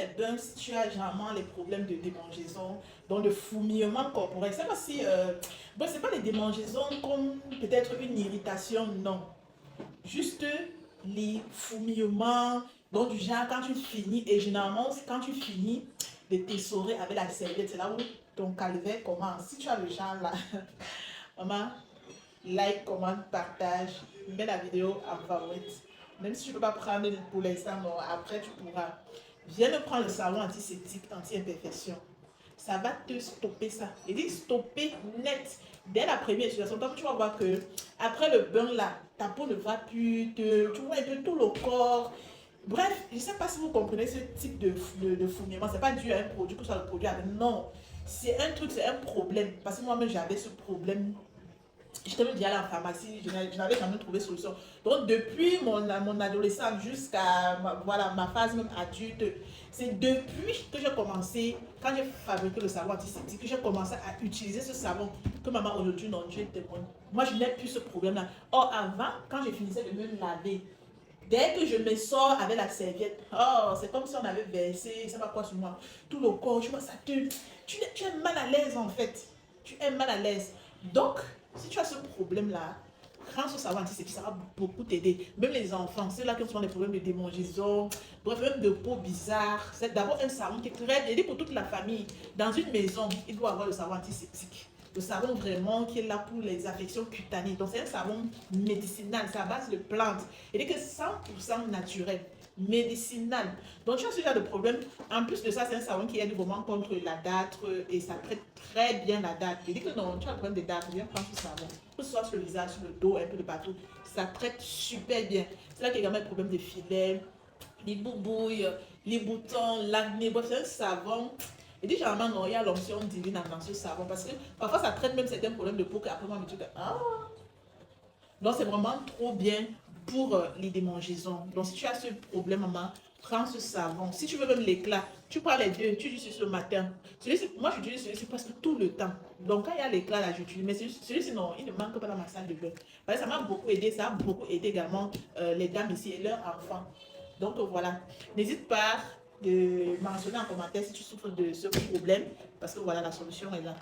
les bains, si tu as généralement les problèmes de démangeaison, donc de fourmillement corporel, c'est pas si, bon, c'est pas des démangeaisons comme peut-être une irritation, non. Juste les fourmillements, donc du genre quand tu finis, et généralement quand tu finis de t'essorer avec la serviette, c'est là où ton calvaire commence. Si tu as le genre là, maman, like, commente, partage, mets la vidéo en favorite. Même si tu ne peux pas prendre pour l'instant, non, après tu pourras. Viens me prendre le savon antiseptique, anti-imperfection. Ça va te stopper ça. Il dit stopper net. Dès la première utilisation, donc tu vas voir que après le bain là, ta peau ne va plus te. Tu vois un peu tout le corps. Bref, je ne sais pas si vous comprenez ce type de fourmillement. Ce n'est pas dû à un produit, que ce soit le produit avec. Non. C'est un truc, c'est un problème. Parce que moi-même, j'avais ce problème. J'étais même déjà allée en pharmacie, je n'avais jamais trouvé de solution. Donc, depuis mon adolescence jusqu'à voilà, ma phase même adulte, c'est depuis que j'ai commencé, quand j'ai fabriqué le savon antiseptique, que j'ai commencé à utiliser ce savon que maman aujourd'hui, non, Dieu témoigne. Moi, je n'ai plus ce problème-là. Or, avant, quand je finissais de me laver, dès que je me sors avec la serviette, oh, c'est comme si on avait versé, je ne sais pas quoi sur moi, tout le corps, tu vois, ça te. Tu es mal à l'aise en fait. Tu es mal à l'aise. Donc, si tu as ce problème-là, prends ce savon antiseptique, ça va beaucoup t'aider. Même les enfants, ceux-là qui ont souvent des problèmes de démangeaison, bref, même de peau bizarre, c'est d'abord un savon qui est très aidé pour toute la famille. Dans une maison, il doit avoir le savon antiseptique. Le savon vraiment qui est là pour les affections cutanées. Donc, c'est un savon médicinal, c'est à base de plantes. Il est que 100% naturel, médicinal. Donc, tu as ce genre de problème. En plus de ça, c'est un savon qui aide vraiment contre la dâtre et ça traite très bien la dâtre. Je dis que non, tu as le problème de dâtre, viens prendre ce savon. Que ce soit sur le visage, sur le dos, un peu de partout, ça traite super bien. C'est là qu'il y a également le problème de filets, les boubouilles, les boutons, l'acné. Bref, c'est un savon. Et dit généralement, non, il y a l'onction divine dans ce savon parce que parfois ça traite même certains problèmes de peau qu'après moi, je me dis, ah. Donc, c'est vraiment trop bien pour les démangeaisons. Donc, si tu as ce problème, maman, prends ce savon. Si tu veux même l'éclat, tu prends les deux, tu utilises ce matin. Moi, j'utilise celui-ci presque tout le temps. Donc, quand il y a l'éclat, là, j'utilise. Mais celui-ci, non, il ne manque pas dans ma salle de bain. Parce que ça m'a beaucoup aidé. Ça a beaucoup aidé également les dames ici et leurs enfants. Donc, voilà. N'hésite pas de mentionner en commentaire si tu souffres de ce problème. Parce que voilà, la solution est là.